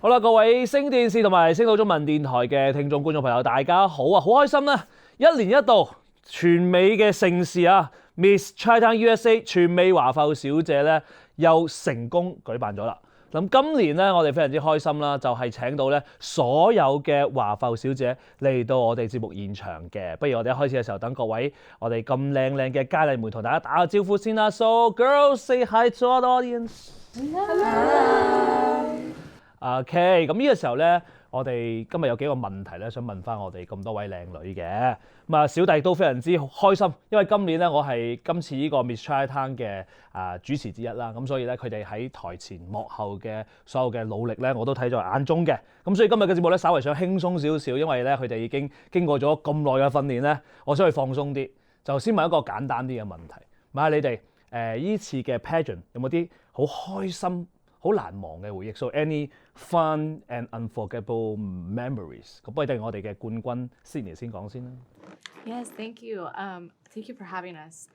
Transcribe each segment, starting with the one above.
好啦，各位星電視同埋星島中文電台嘅聽眾觀眾朋友，大家好啊！好開心啦！一年一度全美嘅盛事啊 ，Miss Chinatown USA 全美華埠小姐咧又成功舉辦咗啦。咁今年咧，我哋非常之開心啦，就係請到咧所有嘅華埠小姐嚟到我哋節目現場嘅。不如我哋一開始嘅時候，等各位我哋咁靚靚嘅佳麗們同大家打個招呼先啦。So girls say hi to our audience. OK， 咁呢個時候咧，我哋今日有幾個問題咧，想問翻我哋咁多位靚女嘅。咁啊，小弟都非常之開心，因為今年咧我係今次呢個 Miss Chinatown 嘅主持之一啦。咁所以咧，佢哋喺台前幕後嘅所有嘅努力咧，我都睇在眼中嘅。咁所以今日嘅節目咧，稍微想輕鬆少少，因為咧佢哋已經經過咗咁耐嘅訓練咧，我想去放鬆啲，就先問一個簡單啲嘅問題，問下你哋呢次嘅 Pageant 有冇啲好開心、好難忘嘅回憶 ？So any fun and unforgettable memories？ 咁不如等我哋嘅冠軍 Sydney 先講先啦。Yes, thank you. Thank you for having us.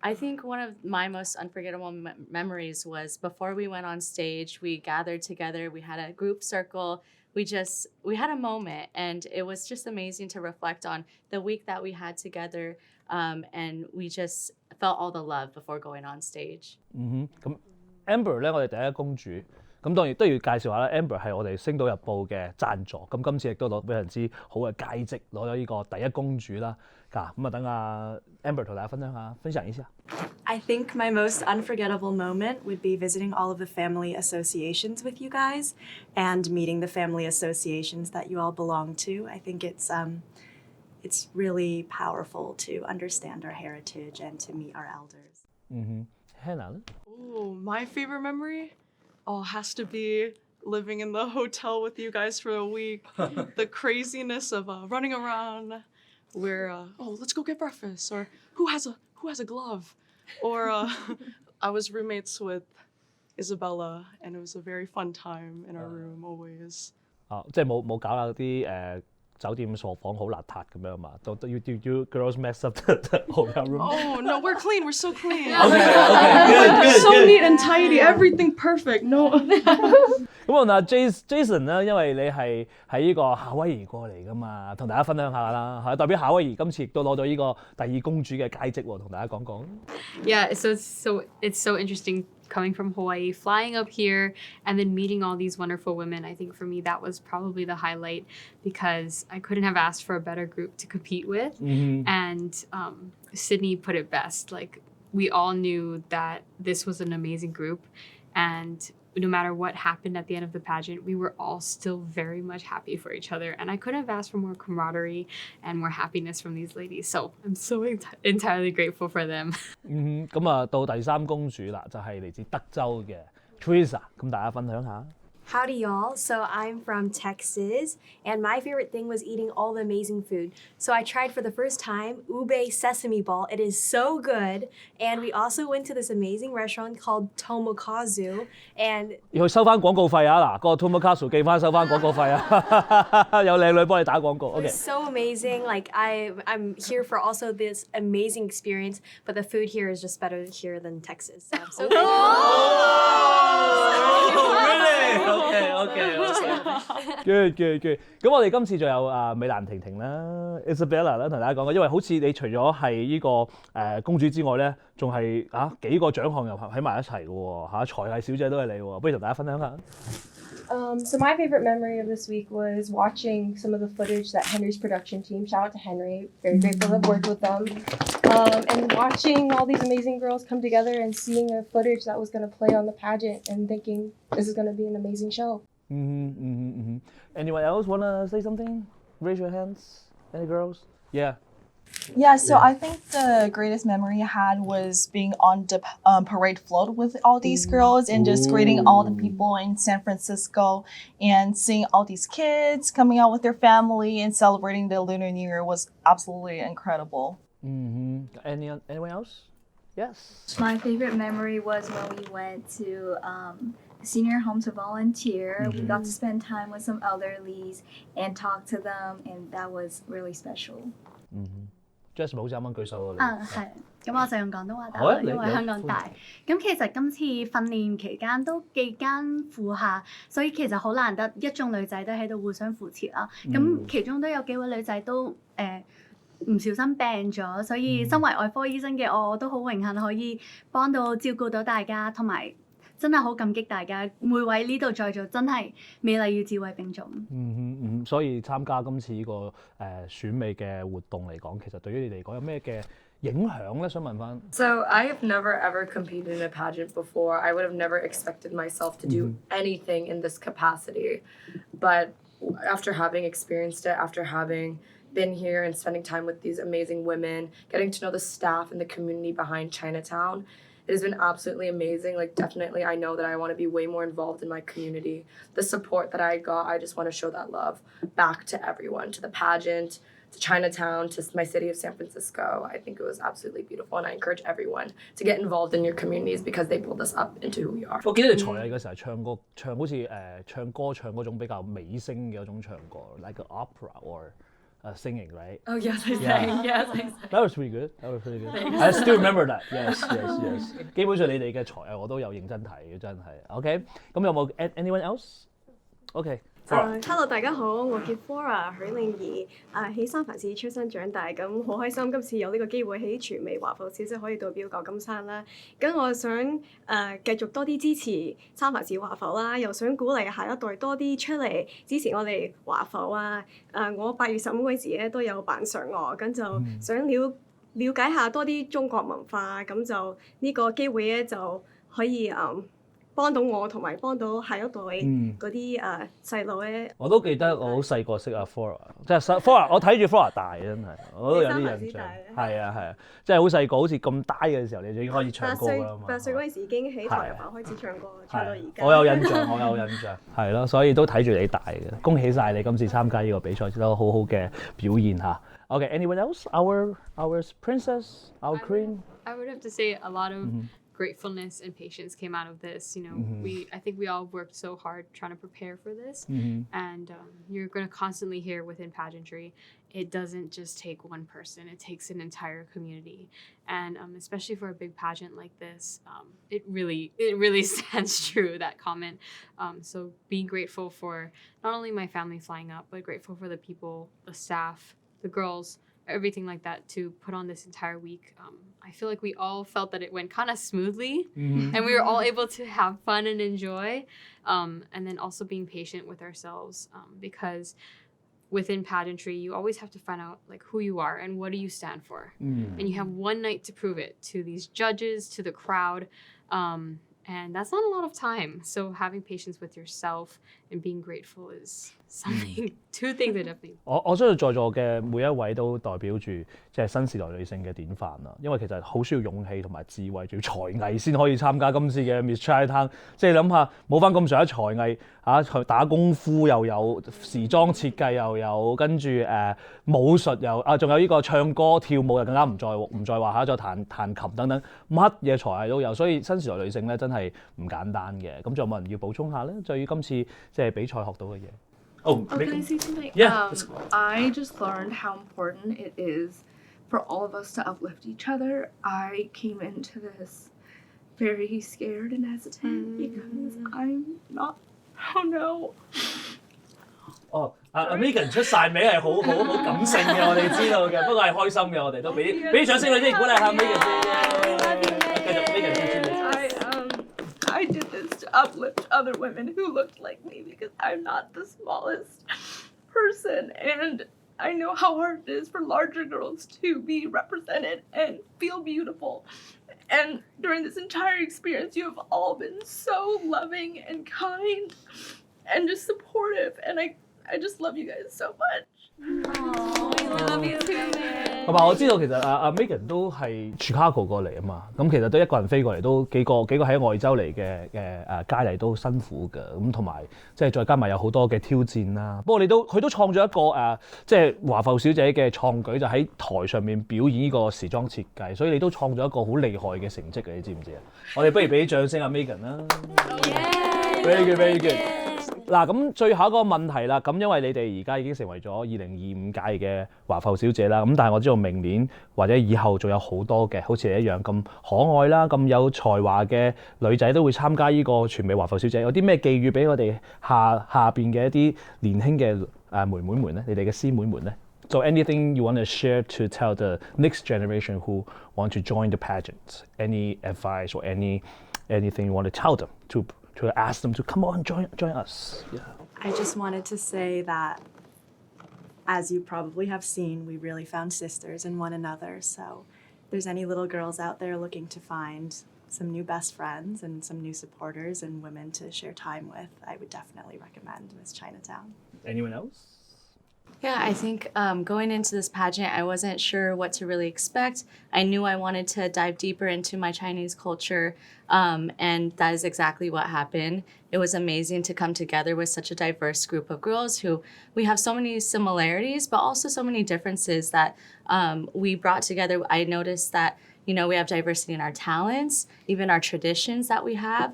I think one of my most unforgettable memories was before we went on stage, we gathered together, we had a group circle, we had a moment, and it was just amazing to reflect on the week that we had together, and we just felt all the love before going on stage. 咁 Amber 咧，我哋第一公主。咁當然都要介紹下啦 ，Amber 係我哋《星島日報》嘅贊助，咁今次亦都攞非常之好嘅佳績，攞咗呢個第一公主啦。咁啊，等阿 Amber 同大家分享一下。I think my most unforgettable moment would be visiting all of the family associations with you guys and meeting the family associations that you all belong to. I think it's really powerful to understand our heritage and to meet our elders. Hannah 咧？ Oh, my favorite memory? Oh, has to be living in the hotel with you guys for a week. The craziness of running around where, let's go get breakfast, or who has a glove? Or I was roommates with Isabella, and it was a very fun time in our room always. 即係冇搞下啲酒店傻房好邋遢咁樣嘛？You girls mess up the hotel room? Oh no, we're clean. We're so clean. Okay, so neat and tidy. Everything perfect. No. 咁啊，Jason 咧，因為你係喺呢個夏威夷過嚟噶嘛，同大家分享下啦，係代表夏威夷今次亦都攞到呢個第二公主嘅佳績喎，同大家講講。Yeah, it's so interesting coming from Hawaii, flying up here, and then meeting all these wonderful women. I think for me that was probably the highlight because I couldn't have asked for a better group to compete with. And Sydney put it best. Like we all knew that this was an amazing group, and no matter what happened at the end of the pageant, we were all still very much happy for each other. And I couldn't have asked for more camaraderie and more happiness from these ladies. So I'm so entirely grateful for them. 咁啊，到第三公主啦，就係嚟自德州嘅 Teresa， 咁大家分享下。Howdy, y'all. So I'm from Texas, and my favorite thing was eating all the amazing food. So I tried for the first time ube sesame ball. It is so good. And we also went to this amazing restaurant called Tomokazu. And 要去收翻廣告費啊！嗱，嗰個 Tomokazu 記翻收翻廣告費啊！有靚女幫你打廣告。it was so amazing. Like I'm here for also this amazing experience, but the food here is just better here than Texas. So I'm so OK. Good. 咁我哋今次仲有美蘭婷婷啦 ，Isabella 啦，同大家講講，因為好似你除咗係呢個公主之外咧，仲係幾個獎項又喺埋一齊嘅喎才藝小姐都係你喎，不如同大家分享下。So my favorite memory of this week was watching some of the footage that Henry's production team, shout out to Henry, very grateful to have worked with them, and watching all these amazing girls come together and seeing a footage that was going to play on the pageant and thinking this is going to be an amazing show. Anyone else want to say something? Raise your hands. Any girls? Yeah. Yeah, so I think the greatest memory I had was being on the parade float with all these girls and just greeting all the people in San Francisco and seeing all these kids coming out with their family and celebrating the Lunar New Year was absolutely incredible. Anyone else? Yes. My favorite memory was when we went to senior home to volunteer. We got to spend time with some elderlies and talk to them, and that was really special. Jasmine 好似啱啱舉手喎。係。咁我就用廣東話答好啊啦，因為你香港大。咁其實今次訓練期間都幾艱苦下，所以其實好難得一眾女仔都喺度互相扶持啦。咁其中都有幾位女仔都唔小心病咗，所以身為外科醫生嘅我都好榮幸可以幫到照顧到大家，同埋真係好感激大家每位呢度在座真係美麗與智慧並重。所以參加今次呢個選美嘅活動嚟講，其實對於你嚟講有咩嘅影響咧？想問翻。So I have never ever competed in a pageant before. I would have never expected myself to do anything in this capacity. But after having experienced it, after having been here and spending time with these amazing women, getting to know the staff and the community behind Chinatown, it has been absolutely amazing. Like, definitely, I know that I want to be way more involved in my community. The support that I got, I just want to show that love back to everyone, to the pageant, to Chinatown, to my city of San Francisco. I think it was absolutely beautiful, and I encourage everyone to get involved in your communities because they build us up into who we are. 我記得你才藝嘅時候唱歌，好似唱歌唱嗰種比較美聲嘅嗰種唱歌 ，like an opera or singing, right? Oh yes, I sang. Yes, I sang. That was pretty good. I still remember that. Yes. 基本上你哋嘅才藝我都有認真睇嘅，真係。OK， 咁有冇 anyone else? OK。Hello， 大家好，我叫 Flora 許令怡，喺三藩市出生長大，咁好開心今次有呢個機會喺全美華埠小姐可以代表舊金山啦。咁我想繼續多啲支持三藩市華埠啦，又想鼓勵下一代多啲出嚟支持我哋華埠啊。我8月15嗰陣時咧都有辦嫦娥，咁就想了解下多啲中國文化，咁就呢個機會咧就可以幫到我同埋幫到下一代嗰啲細路咧。我都記得我好細個識阿 Flora， 即係 Flora， 我睇住 Flora 大真係，我都有啲印象。係啊，即係好細個，好似咁大嘅時候，你就已經開始唱歌啦嘛。8歲嗰陣時已經喺台灣開始唱歌，唱到而家。我有印象，係咯，所以都睇住你大嘅。恭喜晒你今次參加呢個比賽，都好好嘅表現嚇。Okay，anyone else? Our princess, our queen. I would have to say a lot of gratefulness and patience came out of this. I think we all worked so hard trying to prepare for this, and you're going to constantly hear within pageantry, it doesn't just take one person, it takes an entire community, and especially for a big pageant like this, it really stands true, that comment. So being grateful for not only my family flying up, but grateful for the people, the staff, the girls, everything like that to put on this entire week. I feel like we all felt that it went kind of smoothly, and we were all able to have fun and enjoy, and then also being patient with ourselves, because within pageantry you always have to find out like who you are and what do you stand for, and you have one night to prove it to these judges, to the crowd, and that's not a lot of time. So having patience with yourself and being grateful is something, two things I definitely. 我相信在座嘅每一位都代表住即係新時代女性嘅典範啦，因為其實好需要勇氣同埋智慧，仲要才藝先可以參加今次嘅 Miss Chinatown。即係諗下冇翻咁上下才藝嚇，打功夫又有時裝設計又有，跟住武術又仲有呢個唱歌跳舞又更加唔再話再彈琴等等，乜嘢才藝都有，所以新時代女性咧真係唔簡單嘅。咁仲有冇人要補充下咧？對於今次即係比賽學到嘅嘢。Oh, can I say something? Yeah. I just learned how important it is for all of us to uplift each other. I came into this very scared and hesitant because I'm not. Oh no. 阿 Megan 出晒名係好感性嘅，我哋知道嘅，不過係開心嘅，我哋都俾啲掌聲佢先，鼓勵下 Megan 先。繼續 Megan 先。I did this to uplift other women who looked like me because I'm not the smallest person, and I know how hard it is for larger girls to be represented and feel beautiful. And during this entire experience, you have all been so loving and kind and just supportive, and I just love you guys so much. We love you too, man. 同埋我知道其實阿 Megan 都係 Chicago 過嚟啊嘛，咁其實都一個人飛過嚟都幾個喺外州嚟嘅佳麗都辛苦㗎，咁同埋即係再加埋有好多嘅挑戰啦。不過佢都創咗一個即係華埠小姐嘅創舉，就喺台上面表演呢個時裝設計，所以你都創咗一個好厲害嘅成績嘅，你知唔知啊？我哋不如俾啲掌聲阿 Megan 啦。Very good, very good. 嗱，咁最後一個問題啦，咁因為你哋而家已經成為咗2025屆嘅華埠小姐啦，咁但係我知道明年或者以後仲有好多嘅，好似你一樣咁可愛啦、咁有才華嘅女仔都會參加呢個全美華埠小姐，有啲咩寄語俾我哋下邊嘅一啲年輕嘅妹妹們咧？你哋嘅師妹們咧？ So anything you want to share to tell the next generation who want to join the pageant? Any advice or anything you want to tell them to ask them to come on join us? Yeah. I just wanted to say that, as you probably have seen, we really found sisters in one another. So if there's any little girls out there looking to find some new best friends and some new supporters and women to share time with, I would definitely recommend Miss Chinatown. Anyone else? Yeah, I think going into this pageant, I wasn't sure what to really expect. I knew I wanted to dive deeper into my Chinese culture, and that is exactly what happened. It was amazing to come together with such a diverse group of girls who we have so many similarities, but also so many differences that we brought together. I noticed that we have diversity in our talents, even our traditions that we have.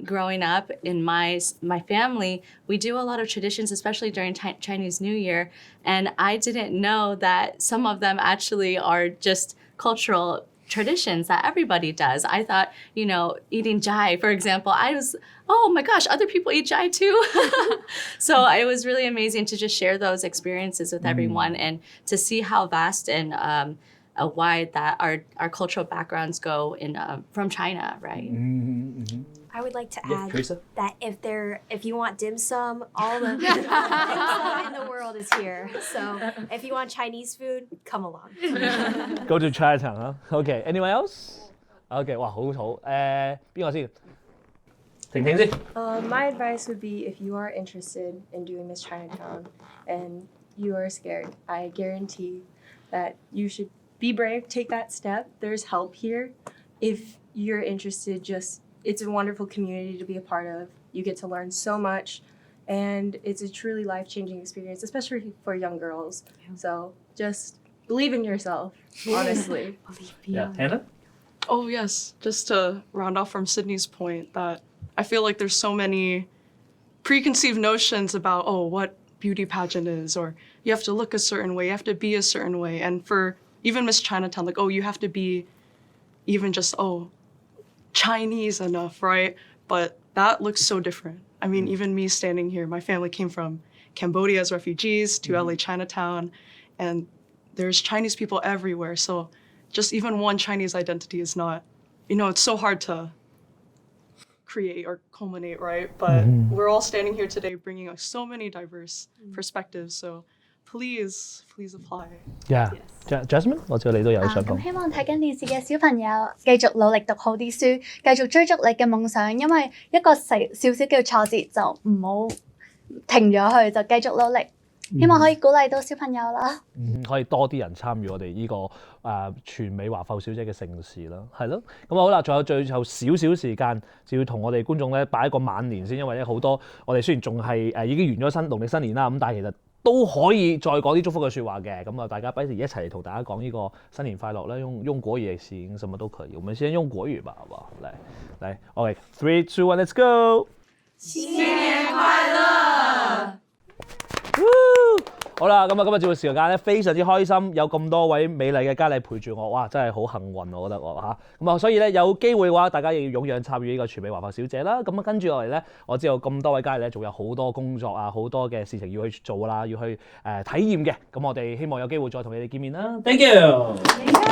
Growing up in my family, we do a lot of traditions, especially during Chinese New Year. And I didn't know that some of them actually are just cultural traditions that everybody does. I thought, eating jai, for example, I was, oh my gosh, other people eat jai too. So it was really amazing to just share those experiences with everyone and to see how vast and wide that our cultural backgrounds go from China, right? I would like to Yeah, add Teresa? that if you want dim sum, all the dim sum in the world is here. So if you want Chinese food, come along. Go to Chinatown 啊 OK, anyone else? OK, 哇，好好。邊個先？婷婷先。My advice would be if you are interested in doing Miss Chinatown and you are scared, I guarantee that you should be brave, take that step. There's help here. If you're interested, it's a wonderful community to be a part of. You get to learn so much, and it's a truly life-changing experience, especially for young girls. So just believe in yourself, honestly. Yeah, Hannah? Oh, yes. Just to round off from Sydney's point, that I feel like there's so many preconceived notions about, what beauty pageant is, or you have to look a certain way, you have to be a certain way. And for even Miss Chinatown, like, you have to be even just, Chinese enough, right? But that looks so different. I mean, even me standing here, my family came from Cambodia as refugees to LA Chinatown, and there's Chinese people everywhere. So just even one Chinese identity is not, it's so hard to create or culminate, right? But we're all standing here today bringing us so many diverse perspectives. So please apply. Yeah, Jasmine， 我知道你都有想講。咁希望睇緊電視嘅小朋友繼續努力讀好啲書，繼續追逐你嘅夢想，因為一個少少嘅挫折就唔好停咗去，就繼續努力。希望可以鼓勵到小朋友啦。可以多啲人參與我哋呢個全美華埠小姐嘅盛事啦，係咯。咁好啦，仲有最後少少時間，就要同我哋觀眾咧擺一個晚年先，因為咧好多我哋雖然仲係已經完咗農曆新年啦，咁但係其實都可以再講啲祝福嘅説話嘅。咁大家不如一齊嚟同大家講呢個新年快樂啦，用國語嚟形什麼都可以。我們先用國語吧，好不好？來 ，OK， 3, 2, 1, let's go！ 新年快樂！好啦，咁今日節目時間咧非常之開心，有咁多位美麗嘅佳麗陪住我，哇！真係好幸運，我覺得咁所以咧有機會嘅話，大家亦要踴躍參與呢個全美華埠小姐啦。咁跟住落嚟咧，我知道咁多位佳麗咧，仲有好多工作啊，好多嘅事情要去做啦，要去體驗嘅。咁我哋希望有機會再同你哋見面啦。Thank you。